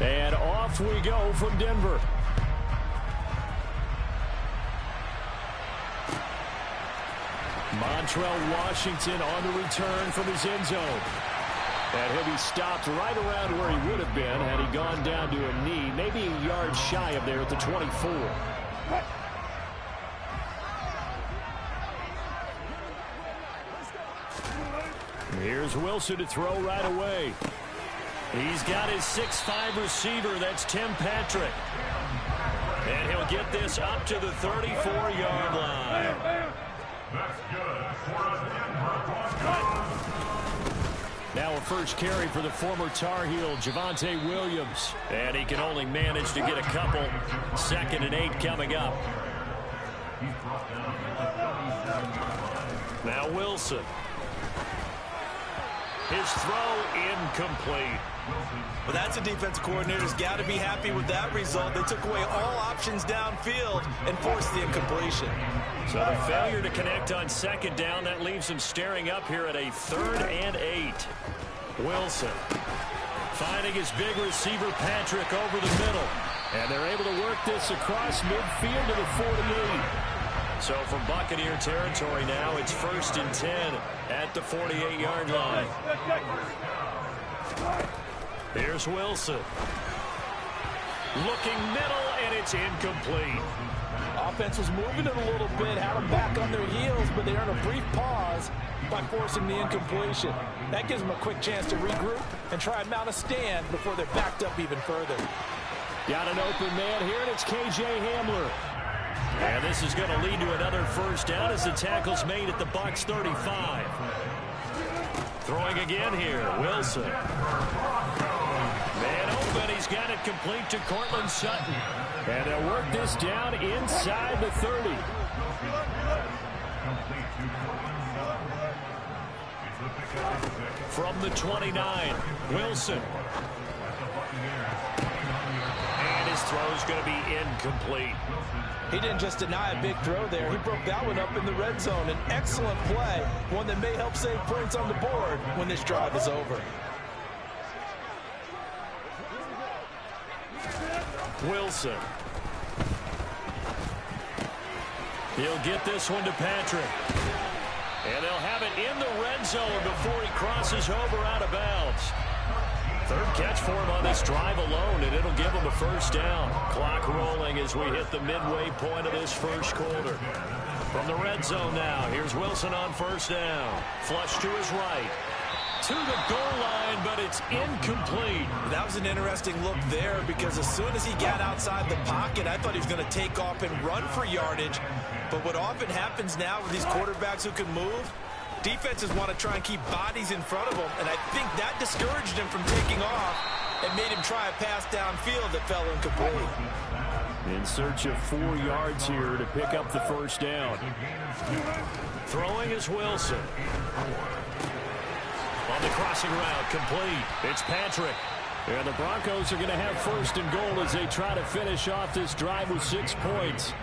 And off we go from Denver. Montrell Washington on the return from his end zone. And he'll be stopped right around where he would have been had he gone down to a knee, maybe a yard shy of there at the 24. Here's Wilson to throw right away. He's got his 6'5" receiver. That's Tim Patrick. And he'll get this up to the 34-yard line. That's good. Now a first carry for the former Tar Heel, Javonte Williams. And he can only manage to get a couple. 2nd and 8 coming up. Now Wilson. His throw incomplete. Well, that's a defense coordinator's got to be happy with that result. They took away all options downfield and forced the incompletion. So the failure to connect on 2nd down, that leaves him staring up here at a 3rd and 8. Wilson finding his big receiver Patrick over the middle. And they're able to work this across midfield to the 48. So from Buccaneer territory now, it's 1st and 10 at the 48-yard line. Here's Wilson. Looking middle, and it's incomplete. Offense was moving it a little bit, had them back on their heels, but they earned a brief pause by forcing the incompletion. That gives them a quick chance to regroup and try and mount a stand before they're backed up even further. Got an open man here, and it's K.J. Hamler. And this is going to lead to another first down as the tackle's made at the Bucs 35. Throwing again here, Wilson. Man open, he's got it complete to Cortland Sutton. And they'll work this down inside the 30. From the 29, Wilson. And his throw's going to be incomplete. He didn't just deny a big throw there. He broke that one up in the red zone. An excellent play, one that may help save points on the board when this drive is over. Wilson. He'll get this one to Patrick. And they'll have it in the red zone before he crosses over out of bounds. 3rd catch for him on this drive alone, and it'll give him a first down. Clock rolling as we hit the midway point of this first quarter. From the red zone now, here's Wilson on first down. Flush to his right. To the goal line, but it's incomplete. That was an interesting look there because as soon as he got outside the pocket, I thought he was going to take off and run for yardage. But what often happens now with these quarterbacks who can move, defenses want to try and keep bodies in front of them, and I think that discouraged him from taking off and made him try a pass downfield that fell incomplete. In search of 4 yards here to pick up the first down. Throwing is Wilson. On the crossing route, complete. It's Patrick. And the Broncos are going to have 1st and goal as they try to finish off this drive with 6 points.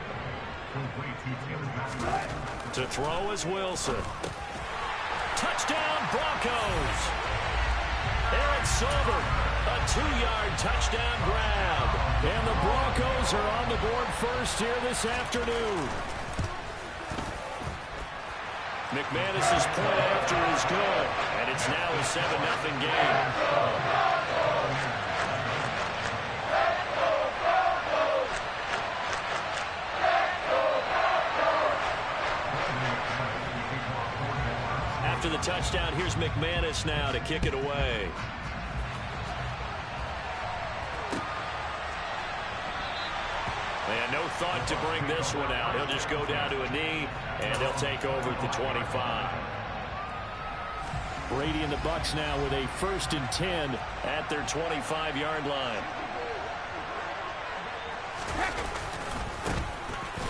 To throw is Wilson. Touchdown, Broncos. Eric Silver, a 2-yard touchdown grab. And the Broncos are on the board first here this afternoon. McManus's point after is good, and it's now a 7-0 game. After the touchdown, here's McManus now to kick it away. And no thought to bring this one out. He'll just go down to a knee, and they'll take over at the 25. Brady and the Bucs now with a 1st and 10 at their 25-yard line.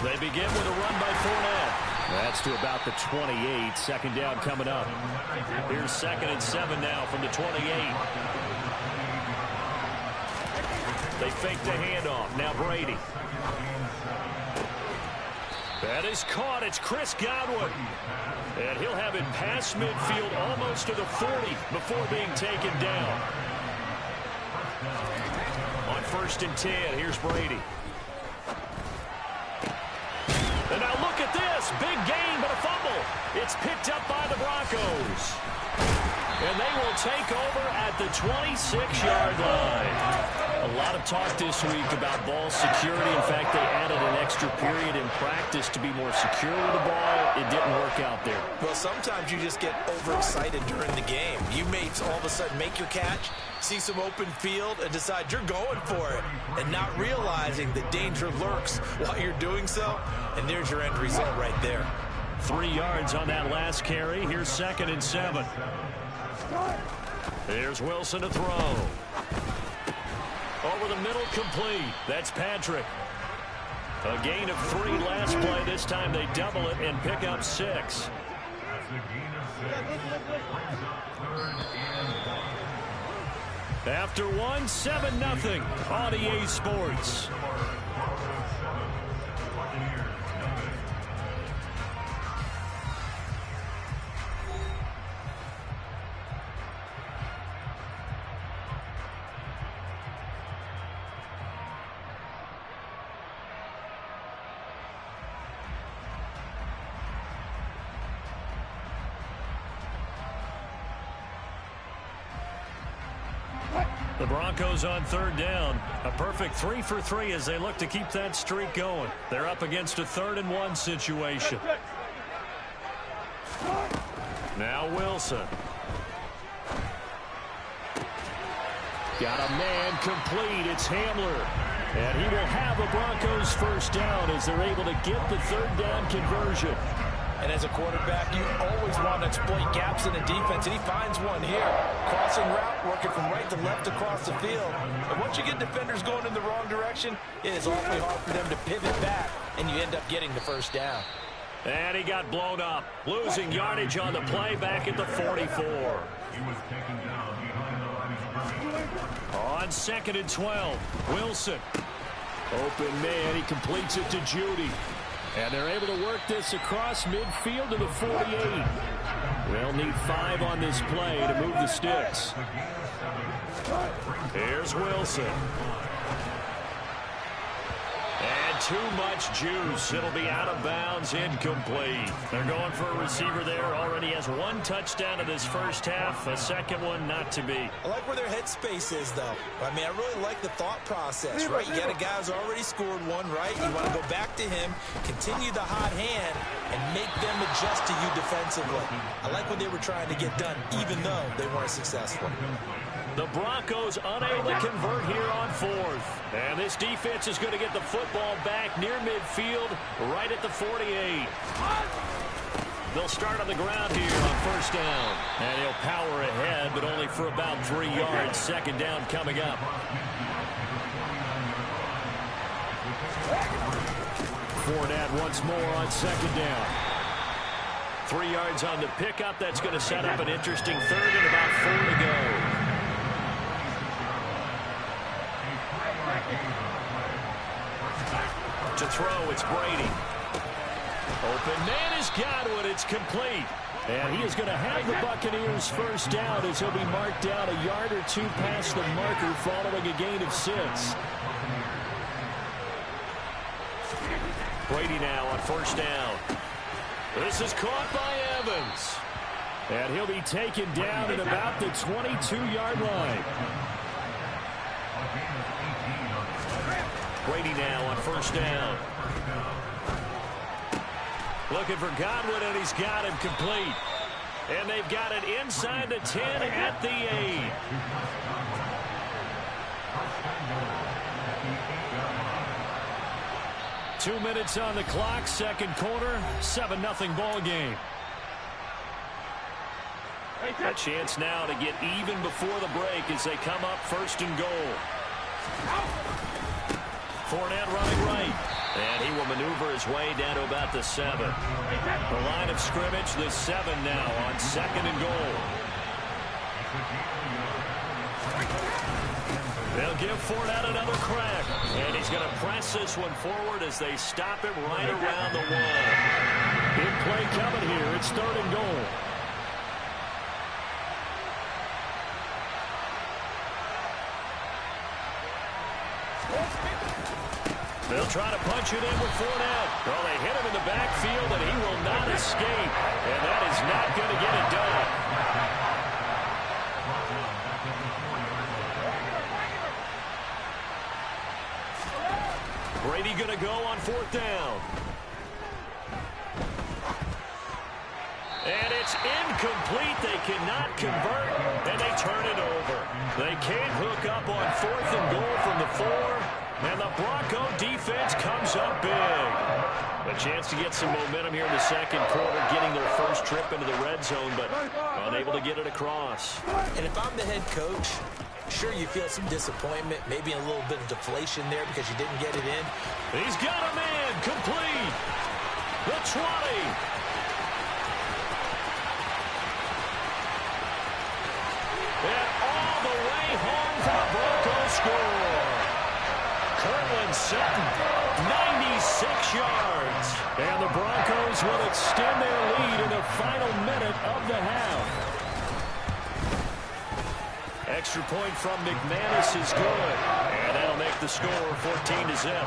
They begin with a run by Fournette. That's to about the 28. 2nd down coming up. Here's 2nd and 7 now from the 28. They fake the handoff. Now Brady. That is caught. It's Chris Godwin. And he'll have it past midfield almost to the 40 before being taken down. 1st and 10. Here's Brady. And now look at this. Big gain, but a fumble. It's picked up by the Broncos. And they will take over at the 26-yard line. A lot of talk this week about ball security. In fact, they added an extra period in practice to be more secure with the ball. It didn't work out there. Well, sometimes you just get overexcited during the game. You may all of a sudden make your catch, see some open field, and decide you're going for it, and not realizing the danger lurks while you're doing so. And there's your end result right there. 3 yards on that last carry. Here's 2nd and 7. Here's Wilson to throw. Over the middle, complete. That's Patrick. A gain of 3 last play. This time they double it and pick up 6. After 1, 7-0 on EA Sports. The Broncos on 3rd down. A perfect 3 for 3 as they look to keep that streak going. They're up against a 3rd and 1 situation. Now Wilson. Got a man complete. It's Hamler. And he will have a Broncos 1st down as they're able to get the 3rd down conversion. And as a quarterback, you always want to exploit gaps in the defense, and he finds one here. Crossing route, working from right to left across the field. And once you get defenders going in the wrong direction, it is awfully hard for them to pivot back, and you end up getting the 1st down. And he got blown up, losing yardage on the play back at the 44. On 2nd and 12, Wilson. Open man, he completes it to Judy. And they're able to work this across midfield to the 48. They'll need 5 on this play to move the sticks. Here's Wilson. And too much juice. It'll be out of bounds, incomplete. They're going for a receiver there. Already has 1 touchdown in this 1st half. A 2nd one not to be. I like where their headspace is, though. I mean, I really like the thought process, right? You got a guy who's already scored 1, right? You want to go back to him, continue the hot hand, and make them adjust to you defensively. I like what they were trying to get done, even though they weren't successful. The Broncos unable to convert here on 4th. And this defense is going to get the football back near midfield, right at the 48. They'll start on the ground here on 1st down. And he'll power ahead, but only for about 3 yards. 2nd down coming up. Fournette once more on 2nd down. 3 yards on the pickup. That's going to set up an interesting 3rd and about 4 to go. To throw, it's Brady. Open man is Godwin. It's complete. And he is going to have the Buccaneers 1st down as he'll be marked down a yard or 2 past the marker following a gain of 6. Brady now on 1st down. This is caught by Evans. And he'll be taken down at about the 22-yard line. Brady now on 1st down. Looking for Godwin, and he's got him complete. And they've got it inside the 10 at the 8. Two minutes on the clock, 2nd quarter, 7-0 ball game. A chance now to get even before the break as they come up 1st and goal. Fournette running right. And he will maneuver his way down to about the 7. The line of scrimmage, the 7 now on 2nd and goal. They'll give Fournette another crack. And he's going to press this one forward as they stop him right around the 1. Big play coming here. It's 3rd and goal. They'll try to punch it in with Fournette. Well, they hit him in the backfield, and he will not escape. And that is not going to get it done. Brady going to go on 4th down. And it's incomplete. They cannot convert, and they turn it over. They can't hook up on 4th and goal from the 4, and the Bronco defense comes up big. A chance to get some momentum here in the second quarter, getting their first trip into the red zone, but unable to get it across. And if I'm the head coach, sure, you feel some disappointment, maybe a little bit of deflation there because you didn't get it in. He's got him in, complete. The 20. And all the way home for the Broncos score. Courtland Sutton, 96 yards. And the Broncos will extend their lead in the final minute of the half. Extra point from McManus is good. And that'll make the score 14-0.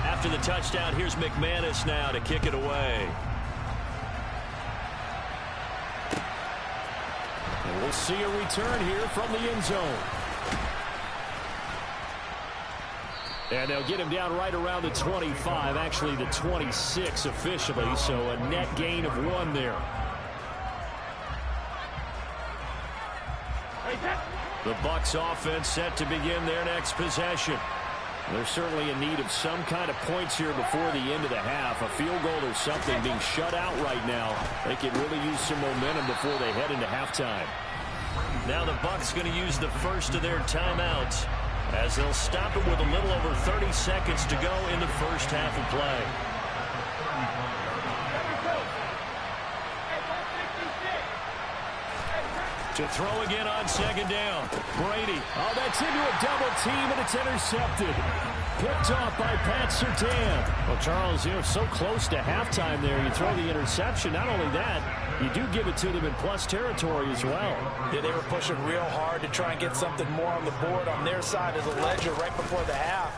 After the touchdown, here's McManus now to kick it away. And we'll see a return here from the end zone. And they'll get him down right around the 25, actually the 26 officially, so a net gain of 1 there. The Bucs offense set to begin their next possession. They're certainly in need of some kind of points here before the end of the half. A field goal or something, being shut out right now. They could really use some momentum before they head into halftime. Now the Bucs going to use the first of their timeouts as they'll stop it with a little over 30 seconds to go in the first half of play. To throw again on 2nd down. Brady. Oh, that's into a double team, and it's intercepted. Picked off by Pat Surtain. Well, Charles, you're so close to halftime there. You throw the interception. Not only that, you do give it to them in plus territory as well. Yeah, they were pushing real hard to try and get something more on the board on their side of the ledger right before the half.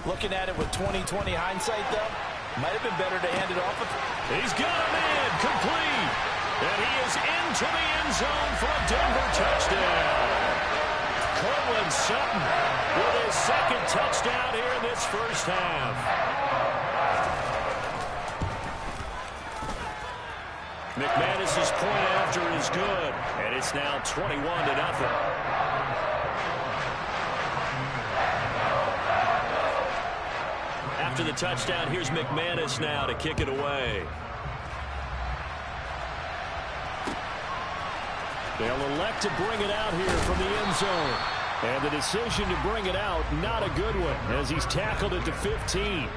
Looking at it with 20/20 hindsight, though, might have been better to hand it off. He's got him in, complete. And he is into the end zone for a Denver touchdown. Courtland Sutton with his second touchdown here in this first half. McManus's point after is good, and it's now 21-0. After the touchdown, here's McManus now to kick it away. They'll elect to bring it out here from the end zone. And the decision to bring it out, not a good one, as he's tackled it to 15.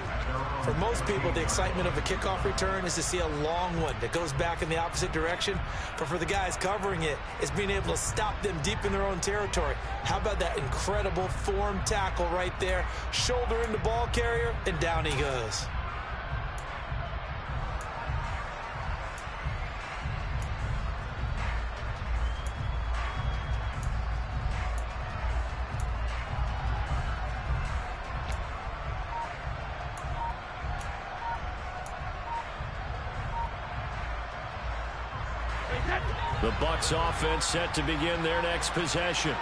For most people, the excitement of a kickoff return is to see a long one that goes back in the opposite direction. But for the guys covering it, it's being able to stop them deep in their own territory. How about that incredible form tackle right there? Shoulder in the ball carrier, and down he goes. The Bucs offense set to begin their next possession.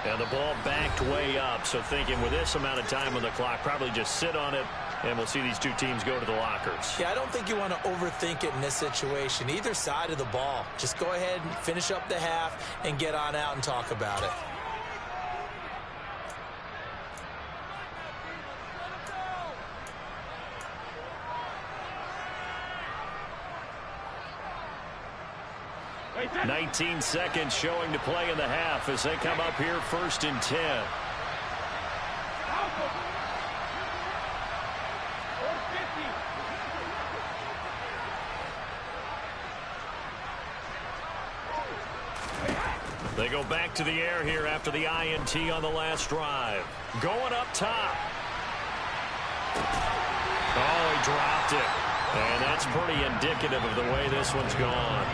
And the ball backed way up, so thinking with this amount of time on the clock, probably just sit on it, and we'll see these two teams go to the lockers. Yeah, I don't think you want to overthink it in this situation. Either side of the ball. Just go ahead and finish up the half and get on out and talk about it. Wait, 19 seconds showing to play in the half as they come up here 1st and 10. They go back to the air here after the INT on the last drive. Going up top. Oh, he dropped it. And that's pretty indicative of the way this one's gone.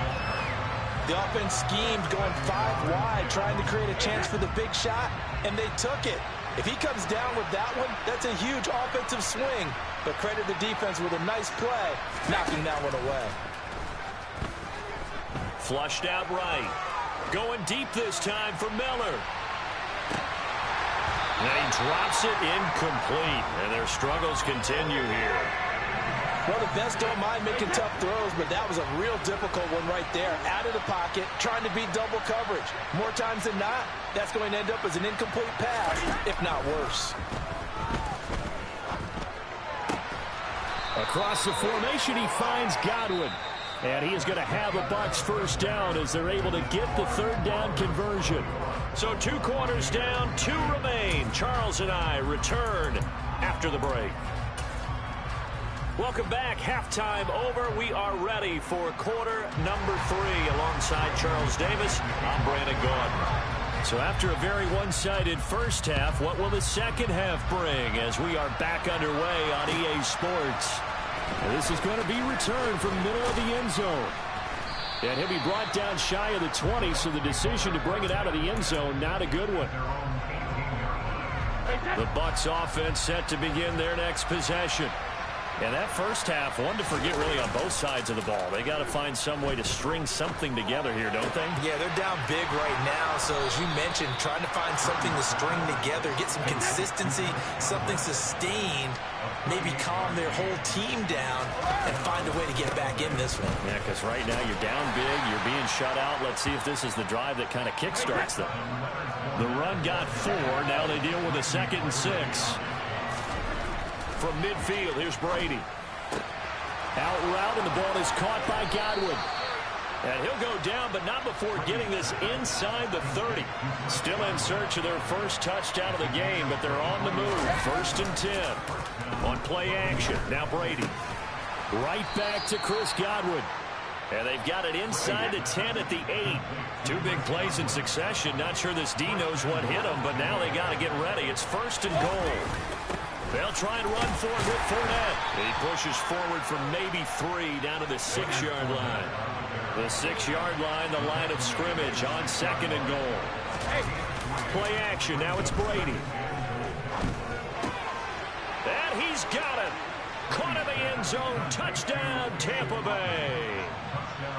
The offense schemed going 5 wide, trying to create a chance for the big shot, and they took it. If he comes down with that one, that's a huge offensive swing. But credit the defense with a nice play, knocking that one away. Flushed out right. Going deep this time for Miller. And he drops it incomplete. And their struggles continue here. Well, the best don't mind making tough throws, but that was a real difficult one right there. Out of the pocket, trying to beat double coverage. More times than not, that's going to end up as an incomplete pass, if not worse. Across the formation, he finds Godwin. And he is going to have a Bucs first down as they're able to get the third down conversion. So 2 quarters down, 2 remain. Charles and I return after the break. Welcome back. Halftime over. We are ready for quarter number 3. Alongside Charles Davis, I'm Brandon Gaudin. So after a very one-sided first half, what will the second half bring as we are back underway on EA Sports? And this is going to be returned from the middle of the end zone. And he'll be brought down shy of the 20, so the decision to bring it out of the end zone, not a good one. The Bucs offense set to begin their next possession. And that first half, one to forget really on both sides of the ball. They got to find some way to string something together here, don't they? Yeah, they're down big right now. So as you mentioned, trying to find something to string together, get some consistency, something sustained, maybe calm their whole team down and find a way to get back in this one. Yeah, because right now you're down big, you're being shut out. Let's see if this is the drive that kind of kickstarts them. The run got 4. Now they deal with a 2nd and 6. From midfield, here's Brady. Out route, and the ball is caught by Godwin. And he'll go down, but not before getting this inside the 30. Still in search of their first touchdown of the game, but they're on the move. 1st and 10. On play action, now Brady. Right back to Chris Godwin. And they've got it inside the 10 at the 8. 2 big plays in succession. Not sure this D knows what hit them, but now they got to get ready. It's 1st and goal. They'll try and run for it with Fournette. He pushes forward from maybe 3 down to the 6-yard line. The 6-yard line, the line of scrimmage on 2nd and goal. Play action. Now it's Brady. And he's got it. Caught in the end zone. Touchdown, Tampa Bay.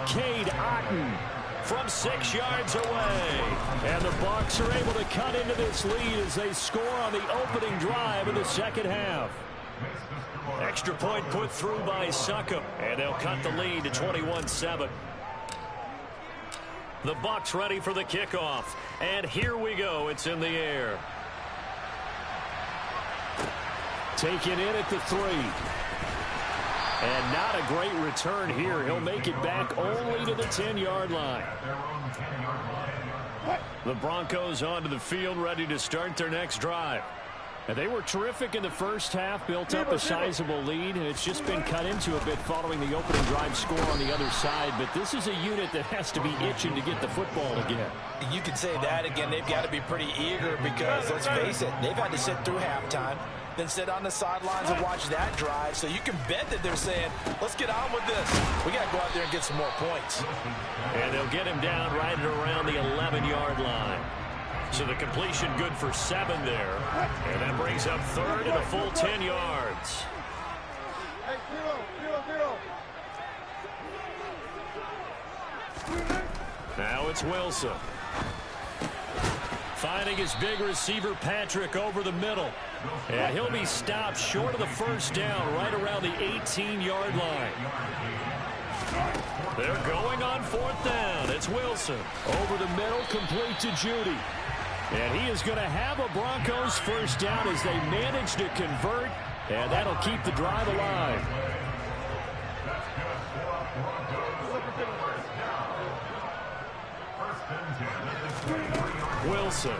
Cade Otton from 6 yards away. And the Bucs are able to cut into this lead as they score on the opening drive of the second half. Extra point put through by Succop, and they'll cut the lead to 21-7. The Bucs ready for the kickoff. And here we go. It's in the air. Taken in at the 3. And not a great return here. He'll make it back only to the 10-yard line. The Broncos onto the field, ready to start their next drive. And they were terrific in the first half, built up a sizable lead, and it's just been cut into a bit following the opening drive score on the other side. But this is a unit that has to be itching to get the football again. You can say that again. They've got to be pretty eager because, let's face it, they've had to sit through halftime, then sit on the sidelines and watch that drive. So you can bet that they're saying, let's get on with this. We got to go out there and get some more points. And they'll get him down right at around the 11-yard line. So the completion good for 7 there. And that brings up 3rd and a full 10 yards. Now it's Wilson. Finding his big receiver, Patrick, over the middle. And he'll be stopped short of the first down, right around the 18-yard line. They're going on 4th down. It's Wilson. Over the middle, complete to Judy. And he is going to have a Broncos first down as they manage to convert. And that'll keep the drive alive. Wilson.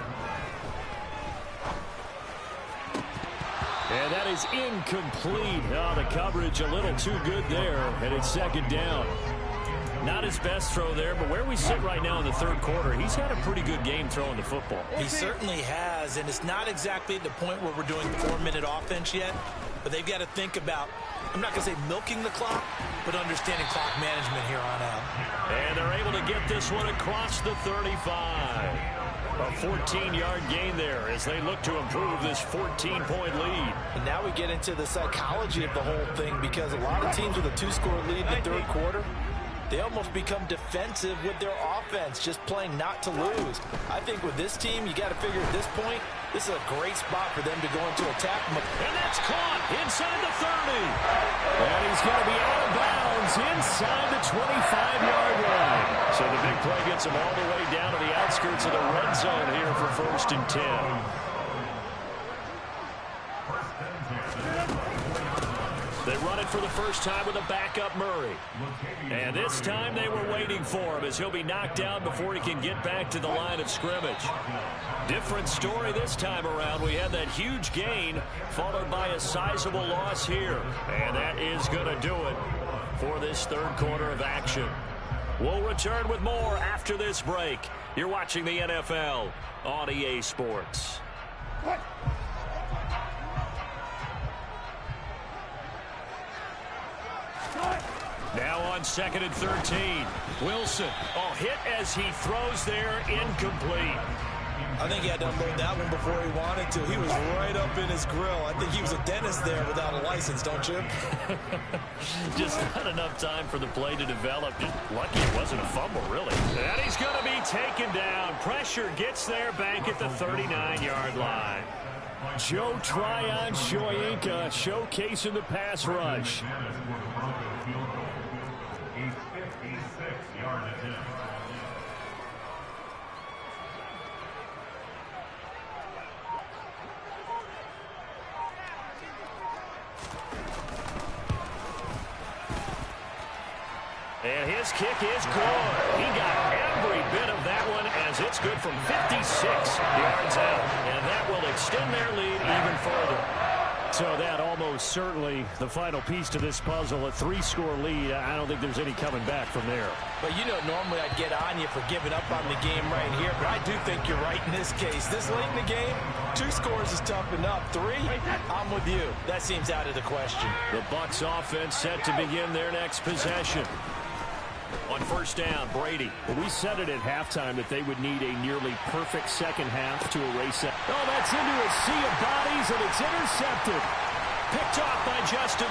And that is incomplete. Oh, the coverage a little too good there, and it's 2nd down. Not his best throw there, but where we sit right now in the third quarter, he's had a pretty good game throwing the football. He certainly has, and it's not exactly at the point where we're doing 4-minute offense yet, but they've got to think about, I'm not going to say milking the clock, but understanding clock management here on out. And they're able to get this one across the 35. A 14-yard gain there as they look to improve this 14-point lead. And now we get into the psychology of the whole thing, because a lot of teams with a 2-score lead in the third quarter, they almost become defensive with their offense, just playing not to lose. I think with this team, you got to figure at this point, this is a great spot for them to go into attack. And that's caught inside the 30. And he's going to be out of bounds inside the 25-yard line. So the big play gets him all the way down to the outskirts of the red zone here for 1st and 10. They run it for the first time with a backup Murray. And this time they were waiting for him as he'll be knocked down before he can get back to the line of scrimmage. Different story this time around. We had that huge gain followed by a sizable loss here. And that is going to do it for this third quarter of action. We'll return with more after this break. You're watching the NFL on EA Sports. Now on 2nd and 13. Wilson, hit as he throws there, incomplete. I think he had to unload that one before he wanted to. He was right up in his grill. I think he was a dentist there without a license, don't you? Just not enough time for the play to develop. Just lucky it wasn't a fumble, really. And he's going to be taken down. Pressure gets there back at the 39-yard line. Joe Tryon-Shoyinka showcasing the pass rush. And his kick is good. He got every bit of that one as it's good from 56 yards out. And that will extend their lead even further. So that almost certainly the final piece to this puzzle, a 3-score lead. I don't think there's any coming back from there. But you know, normally I'd get on you for giving up on the game right here, but I do think you're right in this case. This late in the game, 2 scores is tough enough. 3, I'm with you. That seems out of the question. The Bucs offense set to begin their next possession. On first down, Brady. We said it at halftime that they would need a nearly perfect second half to erase that. Oh, that's into a sea of bodies, and it's intercepted. Picked off by Justin